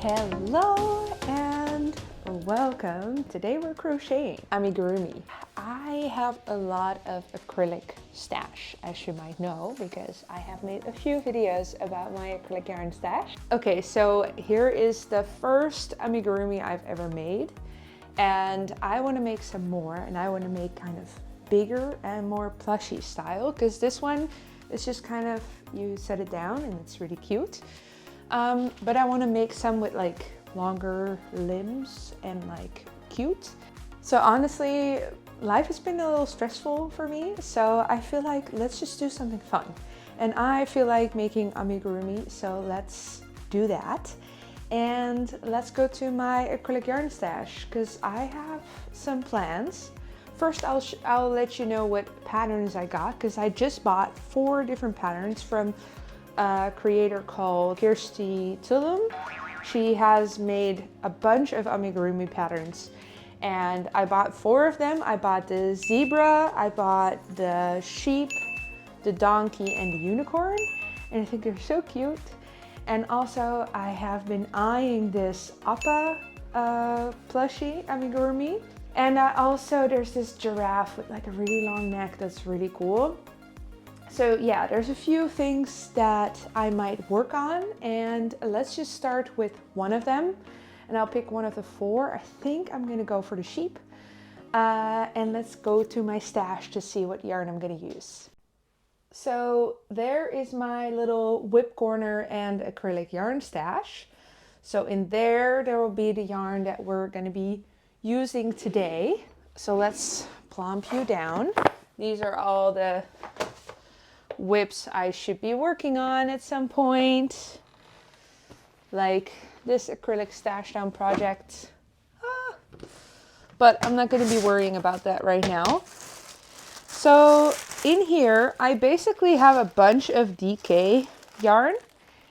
Hello and welcome. Today we're crocheting amigurumi. I have a lot of acrylic stash, as you might know, because I have made a few videos about my acrylic yarn stash. Okay, so here is the first amigurumi I've ever made, and I want to make some more, and I want to make kind of bigger and more plushy style, because this one is just kind of, you set it down and it's really cute. But I want to make some with like longer limbs and like cute. So honestly, life has been a little stressful for me, so I feel like let's just do something fun. And I feel like making amigurumi, so let's do that. And let's go to my acrylic yarn stash, because I have some plans. First, I'll let you know what patterns I got, because I just bought 4 different patterns from a creator called Giraffe. She has made a bunch of amigurumi patterns, and I bought 4 of them. I bought the zebra, I bought the sheep, the donkey, and the unicorn, and I think they're so cute. And also I have been eyeing this appa plushie amigurumi, and there's this giraffe with like a really long neck that's really cool. So yeah, there's a few things that I might work on, and let's just start with one of them, and I'll pick one of the 4. I think I'm gonna go for the sheep, and let's go to my stash to see what yarn I'm gonna use. So there is my little whip corner and acrylic yarn stash. So in there will be the yarn that we're gonna be using today. So let's plump you down. These are all the whips I should be working on at some point, like this acrylic stash down project, but I'm not going to be worrying about that right now. So in here I basically have a bunch of DK yarn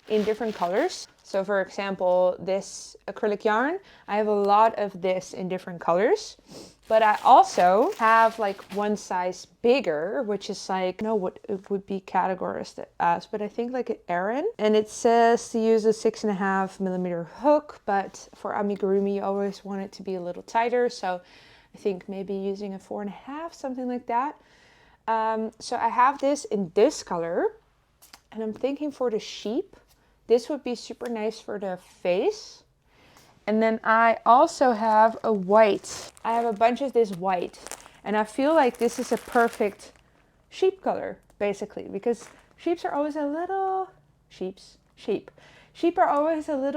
in different colors. So for example, this acrylic yarn, I have a lot of this in different colors. But I also have like one size bigger, which is like, I don't know what it would be categorized as, but I think like an Aran. And it says to use a 6.5mm hook, but for amigurumi, you always want it to be a little tighter. So I think maybe using a 4.5, something like that. So I have this in this color, and I'm thinking for the sheep, this would be super nice for the face. And then I also have a white. I have a bunch of this white, and I feel like this is a perfect sheep color, basically, because sheep are always a little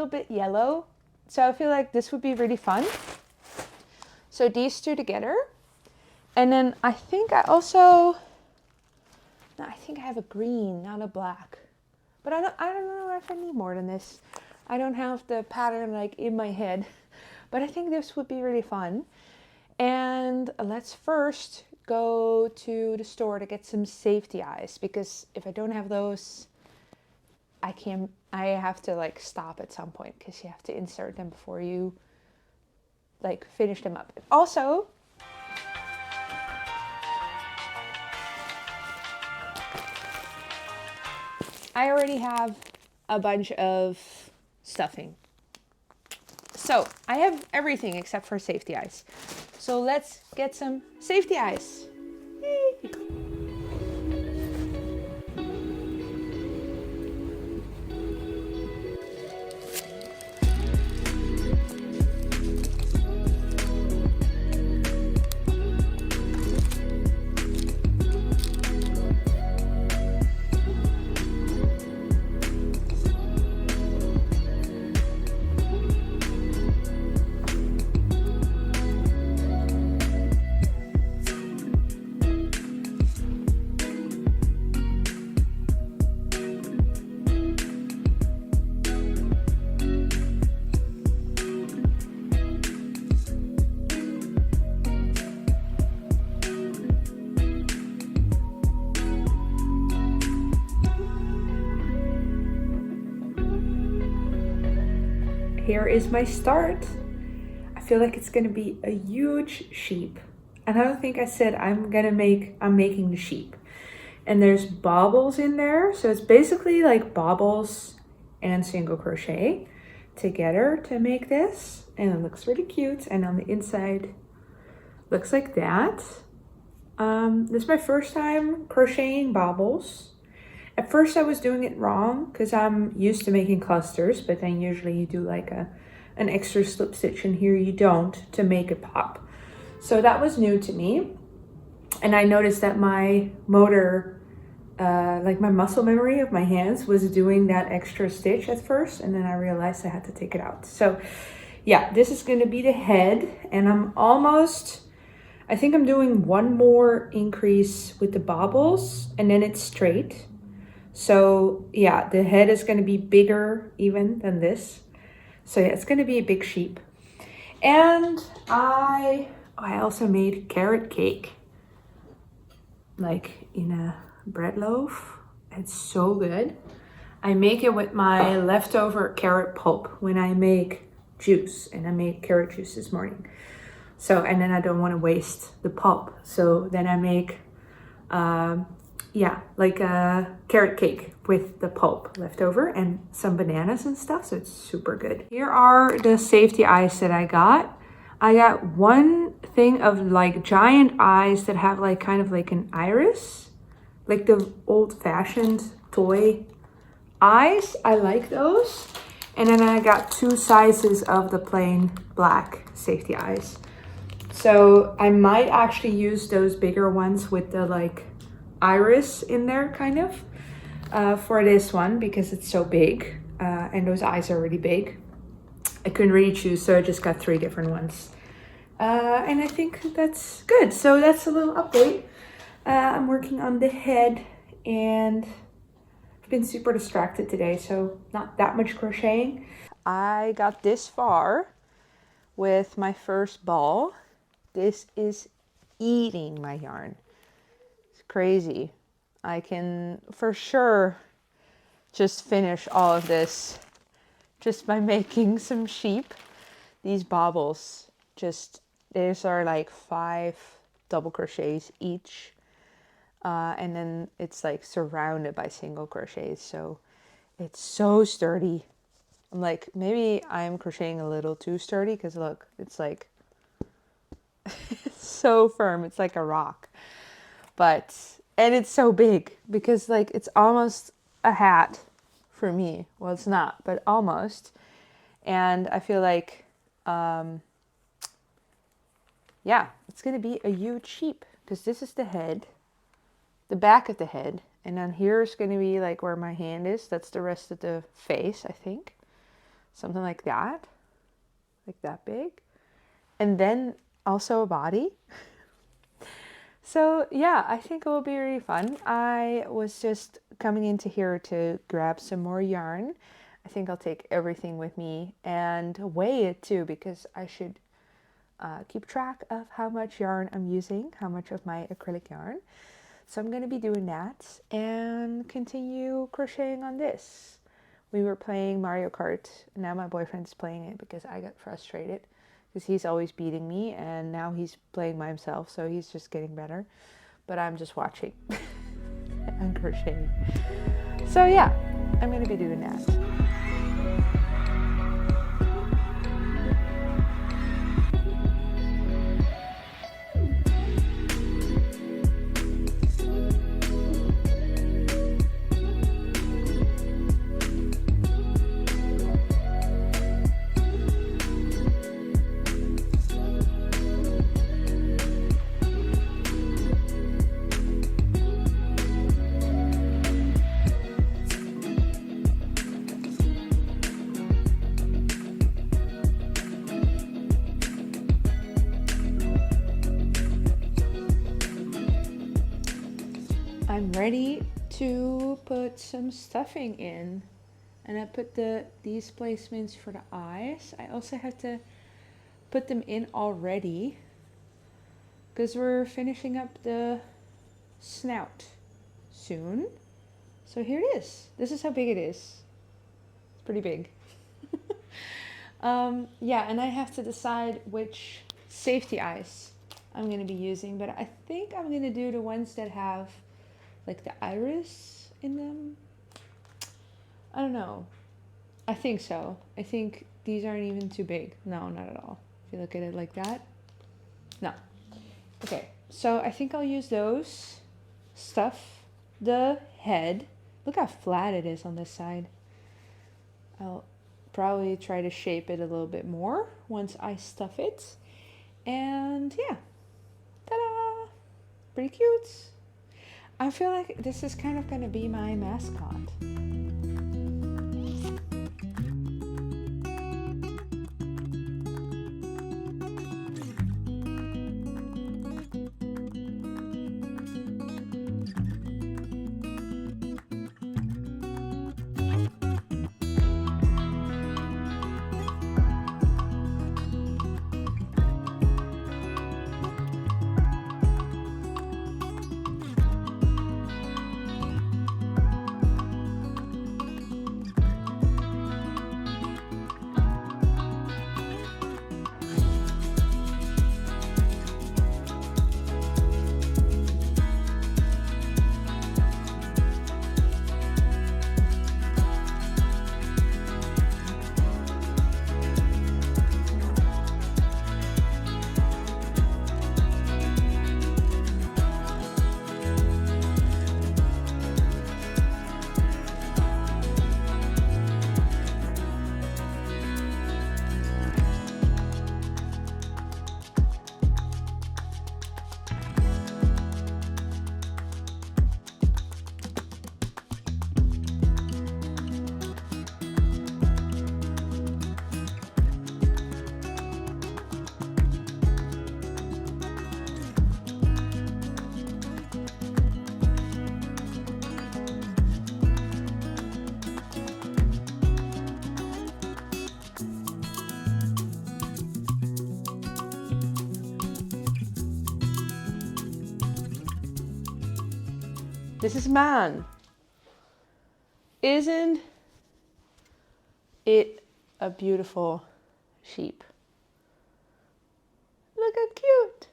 bit yellow. So I feel like this would be really fun. So these 2 together. And then I think I have a green, not a black. But I don't know if I need more than this. I don't have the pattern like in my head, but I think this would be really fun. And let's first go to the store to get some safety eyes, because if I don't have those, I have to like stop at some point, because you have to insert them before you like finish them up. Also, I already have a bunch of stuffing. So I have everything except for safety eyes. So let's get some safety eyes. Yay. Here is my start. I feel like it's gonna be a huge sheep. And I don't think I said I'm making the sheep. And there's baubles in there. So it's basically like baubles and single crochet together to make this, and it looks really cute. And on the inside looks like that. This is my first time crocheting baubles. At first I was doing it wrong because I'm used to making clusters, but then usually you do like an extra slip stitch, and here you don't, to make it pop. So that was new to me. And I noticed that my motor, like my muscle memory of my hands, was doing that extra stitch at first, and then I realized I had to take it out. So yeah, this is gonna be the head, and I think I'm doing one more increase with the baubles, and then it's straight. So yeah, the head is gonna be bigger even than this. So yeah, it's gonna be a big sheep. And I also made carrot cake, like in a bread loaf. It's so good. I make it with my leftover carrot pulp when I make juice, and I made carrot juice this morning. So, and then I don't want to waste the pulp. So then I make, yeah, like a carrot cake with the pulp left over and some bananas and stuff. So it's super good. Here are the safety eyes that I got. I got one thing of like giant eyes that have like kind of like an iris, like the old-fashioned toy eyes. I like those. And then I got 2 sizes of the plain black safety eyes. So I might actually use those bigger ones with the like iris in there kind of for this one, because it's so big and those eyes are really big. I couldn't really choose, so I just got 3 different ones. And I think that's good. So that's a little update. I'm working on the head, and I've been super distracted today, so not that much crocheting. I got this far with my first ball. This is eating my yarn. It's crazy. I can for sure just finish all of this just by making some sheep. These baubles, these are like 5 double crochets each. And then it's like surrounded by single crochets. So it's so sturdy. I'm like, maybe I'm crocheting a little too sturdy, because look, it's like, it's so firm. It's like a rock. And it's so big, because like it's almost a hat for me. Well, it's not, but almost. And I feel like, yeah, it's going to be a huge sheep, because this is the head, the back of the head. And then here's going to be like where my hand is. That's the rest of the face, I think. Something like that big. And then also a body. So yeah, I think it will be really fun. I was just coming into here to grab some more yarn. I think I'll take everything with me and weigh it too, because I should keep track of how much yarn I'm using, how much of my acrylic yarn. So I'm going to be doing that and continue crocheting on this. We were playing Mario Kart, and now my boyfriend's playing it because I got frustrated, because he's always beating me, and now he's playing by himself, so he's just getting better. But I'm just watching and crocheting. So yeah, I'm going to be doing that. I'm ready to put some stuffing in, and I put these placements for the eyes. I also have to put them in already, because we're finishing up the snout soon. So here it is. This is how big it is. It's pretty big. Yeah, and I have to decide which safety eyes I'm going to be using, but I think I'm going to do the ones that have like the iris in them. I don't know. I think so. I think these aren't even too big. No, not at all. If you look at it like that, no. Okay, so I think I'll use those, stuff the head. Look how flat it is on this side. I'll probably try to shape it a little bit more once I stuff it. And yeah, ta-da! Pretty cute. I feel like this is kind of gonna be my mascot. This is man. Isn't it a beautiful sheep? Look how cute.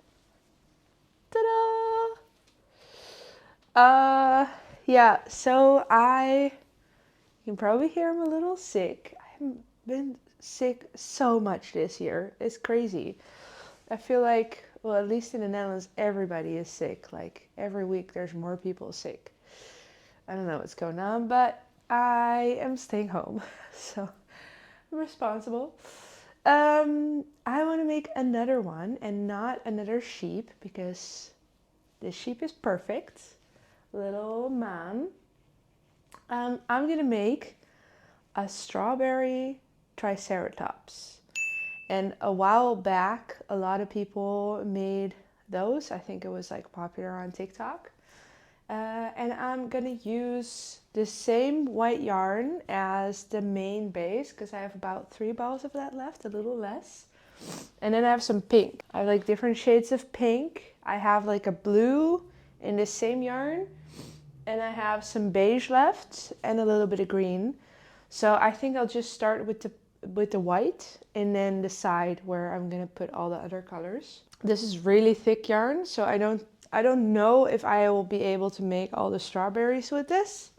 Ta-da! Yeah, so you can probably hear I'm a little sick. I haven't been sick so much this year. It's crazy. I feel like, well, at least in the Netherlands, everybody is sick. Like every week there's more people sick. I don't know what's going on, but I am staying home, so I'm responsible. I want to make another one and not another sheep because this sheep is perfect. Little man. I'm going to make a strawberry triceratops. And a while back, a lot of people made those. I think it was like popular on TikTok. And I'm gonna use the same white yarn as the main base because I have about 3 balls of that left, a little less. And then I have some pink. I have like different shades of pink. I have like a blue in the same yarn. And I have some beige left and a little bit of green. So I think I'll just start with the white and then decide where I'm gonna put all the other colors. This is really thick yarn, so I don't know if I will be able to make all the strawberries with this.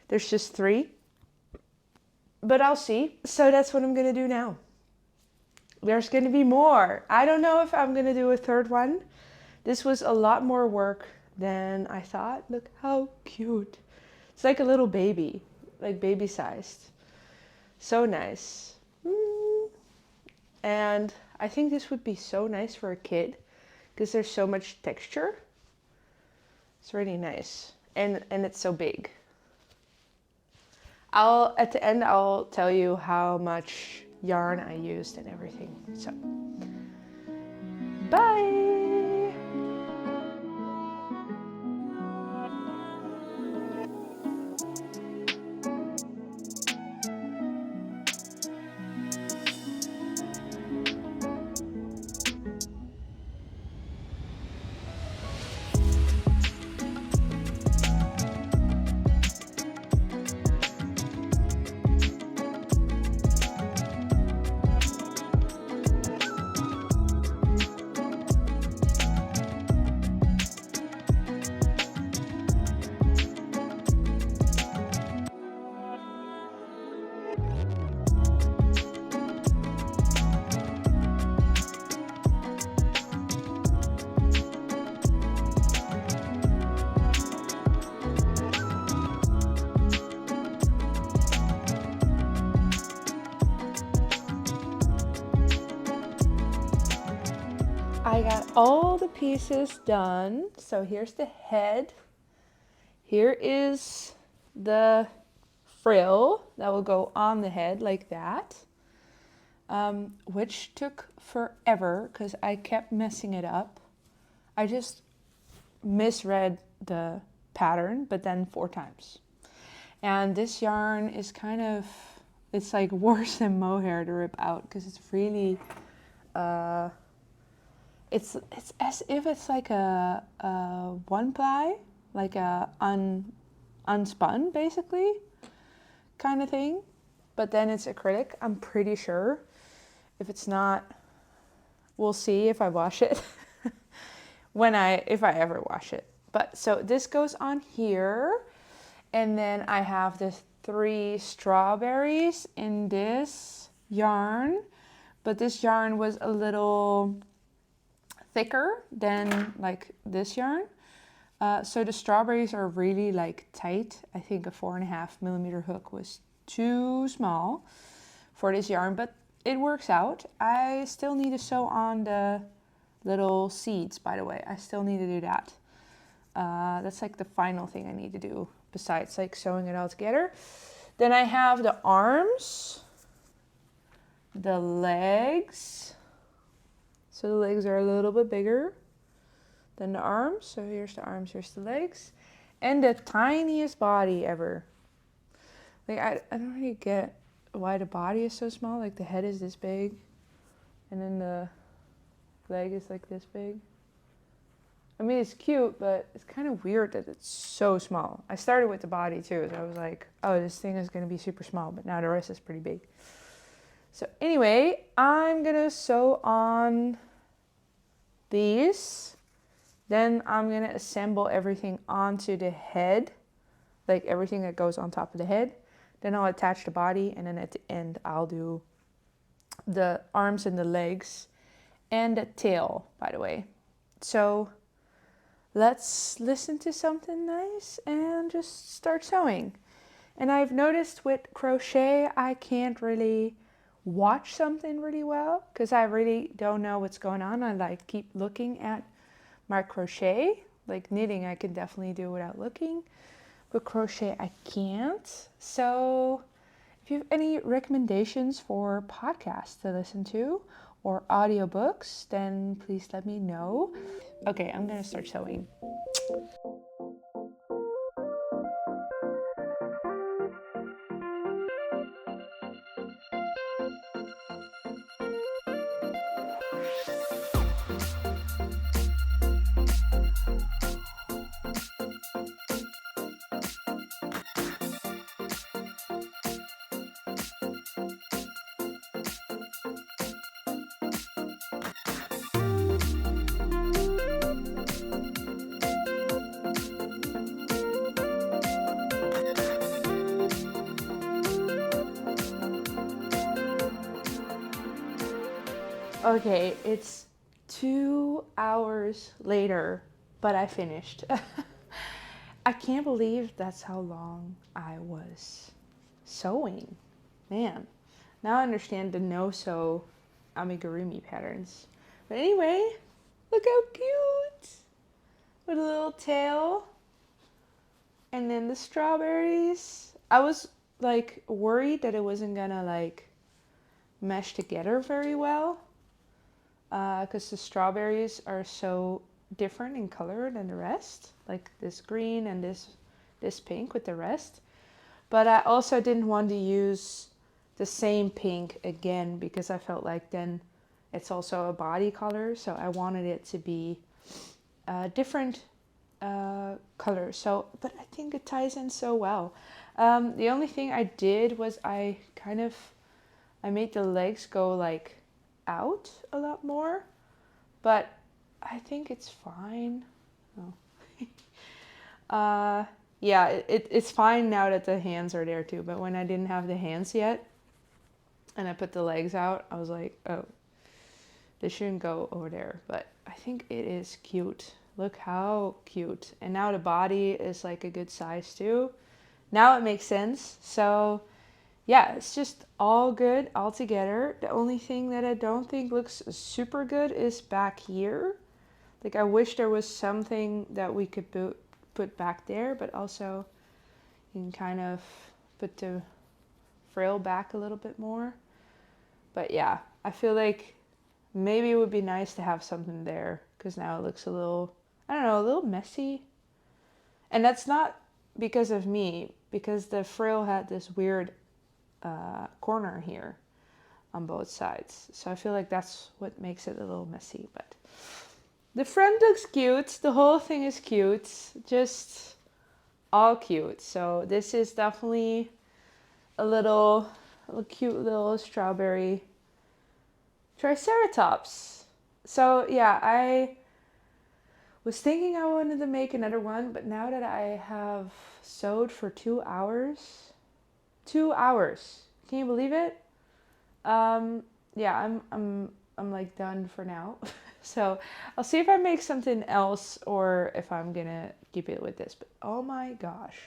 There's just 3, but I'll see. So that's what I'm gonna do now. There's gonna be more. I don't know if I'm gonna do a 3rd one. This was a lot more work than I thought. Look how cute. It's like a little baby, like baby sized. So nice. And I think this would be so nice for a kid because there's so much texture. It's really nice. And it's so big. At the end, I'll tell you how much yarn I used and everything. So, bye! all the pieces done. So here's the head. Here is the frill that will go on the head like that, which took forever because I kept messing it up. I just misread the pattern, but then 4 times. And this yarn is kind of, it's like worse than mohair to rip out because it's really, it's as if it's like a one ply, like a unspun basically kind of thing. But then it's acrylic, I'm pretty sure. If it's not, we'll see if I wash it. If I ever wash it. But so this goes on here, and then I have the 3 strawberries in this yarn, but this yarn was a little thicker than like this yarn. So the strawberries are really like tight. I think a 4.5mm hook was too small for this yarn, but it works out. I still need to sew on the little seeds, by the way. I still need to do that. That's like the final thing I need to do besides like sewing it all together. Then I have the arms, the legs. So the legs are a little bit bigger than the arms. So here's the arms, here's the legs. And the tiniest body ever. Like I don't really get why the body is so small. Like the head is this big and then the leg is like this big. I mean, it's cute, but it's kind of weird that it's so small. I started with the body too, so I was like, oh, this thing is going to be super small, but now the rest is pretty big. So anyway, I'm going to sew on these. Then I'm going to assemble everything onto the head, like everything that goes on top of the head. Then I'll attach the body, and then at the end I'll do the arms and the legs and the tail, by the way. So let's listen to something nice and just start sewing. And I've noticed with crochet, I can't really watch something really well because I really don't know what's going on. I like keep looking at my crochet. Like knitting, I can definitely do without looking, but crochet, I can't. So if you have any recommendations for podcasts to listen to or audiobooks, then please let me know. Okay, I'm gonna start sewing. Okay, it's 2 hours later, but I finished. I can't believe that's how long I was sewing. Man, now I understand the no-sew amigurumi patterns. But anyway, look how cute! With a little tail. And then the strawberries. I was like worried that it wasn't gonna like mesh together very well. Because the strawberries are so different in color than the rest, like this green and this pink with the rest. But I also didn't want to use the same pink again because I felt like then it's also a body color, so I wanted it to be different colors. So, but I think it ties in so well. The only thing I did was I made the legs go like out a lot more, but I think it's fine. Oh. Yeah, it's fine now that the hands are there too, but when I didn't have the hands yet and I put the legs out, I was like, oh, they shouldn't go over there, but I think it is cute. Look how cute. And now the body is like a good size too. Now it makes sense. So yeah, it's just all good all together. The only thing that I don't think looks super good is back here. Like I wish there was something that we could put back there, but also you can kind of put the frill back a little bit more. But yeah, I feel like maybe it would be nice to have something there, because now it looks a little, I don't know, a little messy. And that's not because of me, because the frill had this weird corner here on both sides. So I feel like that's what makes it a little messy. But the front looks cute. The whole thing is cute. Just all cute. So this is definitely a cute little strawberry triceratops. So yeah, I was thinking I wanted to make another one, but now that I have sewed for 2 hours, 2 hours, can you believe it? Yeah, I'm like done for now. So I'll see if I make something else or if I'm gonna keep it with this. But oh my gosh,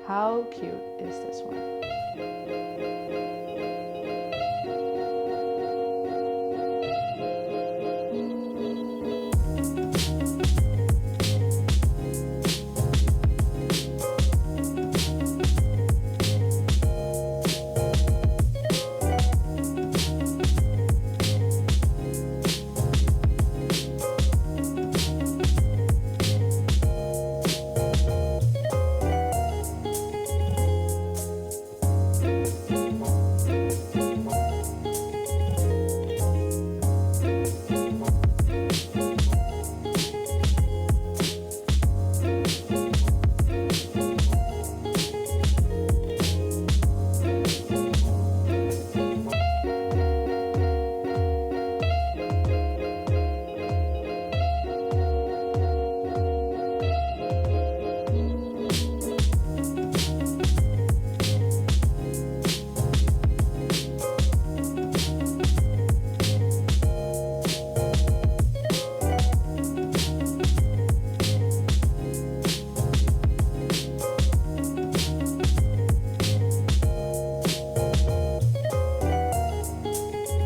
how cute is this one?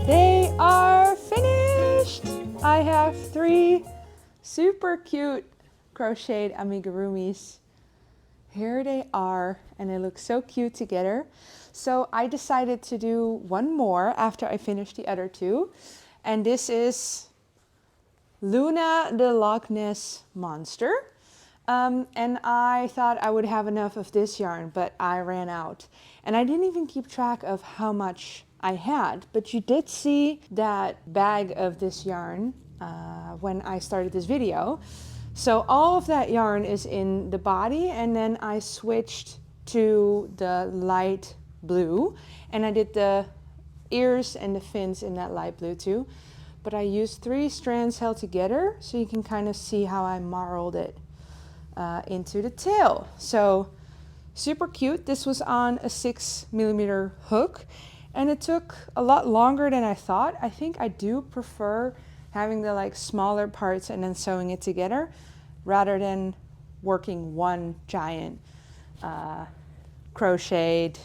They are finished! I have 3 super cute crocheted amigurumis. Here they are, and they look so cute together. So I decided to do one more after I finished the other 2. And this is Luna the Loch Ness monster. And I thought I would have enough of this yarn, but I ran out. And I didn't even keep track of how much I had, but you did see that bag of this yarn when I started this video. So all of that yarn is in the body, and then I switched to the light blue, and I did the ears and the fins in that light blue too. But I used 3 strands held together, so you can kind of see how I marled it into the tail. So super cute. This was on a 6mm hook, and it took a lot longer than I thought. I think I do prefer having the like smaller parts and then sewing it together rather than working one giant crocheted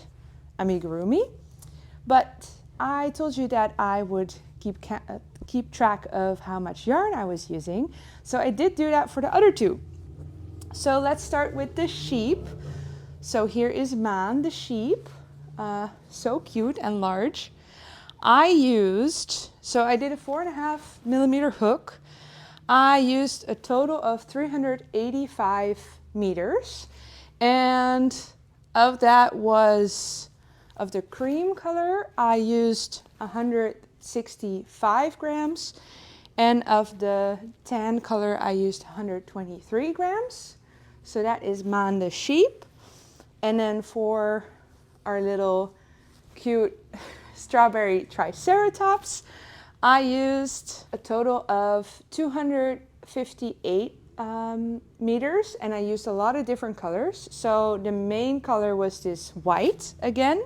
amigurumi. But I told you that I would keep track of how much yarn I was using, so I did do that for the other 2. So let's start with the sheep. So here is Man the sheep, so cute and large. I did a 4.5mm hook. I used a total of 385 meters, and of that was, of the cream color, I used 165 grams, and of the tan color, I used 123 grams. So that is Man the sheep. And then for our little cute strawberry triceratops, I used a total of 258 meters, and I used a lot of different colors. So the main color was this white again,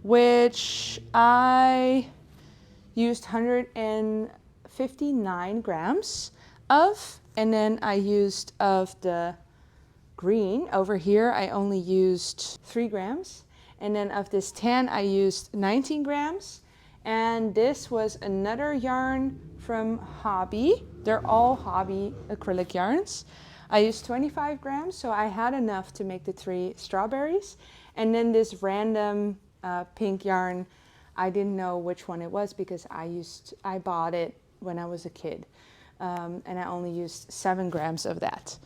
which I used 159 grams of, and then I used of the green over here, I only used 3 grams, and then of this tan I used 19 grams, And this was another yarn from Hobby. They're all Hobby acrylic yarns. I used 25 grams, so I had enough to make the 3 strawberries. And then this random pink yarn, I didn't know which one it was because I bought it when I was a kid. And I only used 7 grams of that.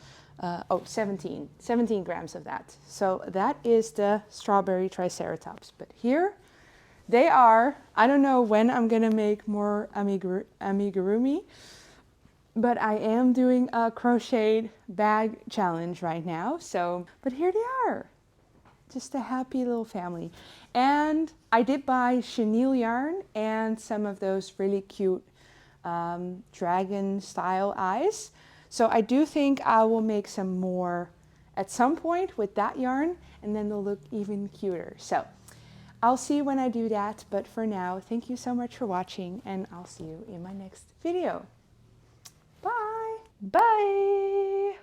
17 grams of that. So that is the strawberry triceratops. But here they are. I don't know when I'm gonna make more amigurumi, but I am doing a crochet bag challenge right now. So, but here they are. Just a happy little family. And I did buy chenille yarn and some of those really cute dragon style eyes. So I do think I will make some more at some point with that yarn, and then they'll look even cuter. So I'll see you when I do that, but for now, thank you so much for watching, and I'll see you in my next video. Bye! Bye!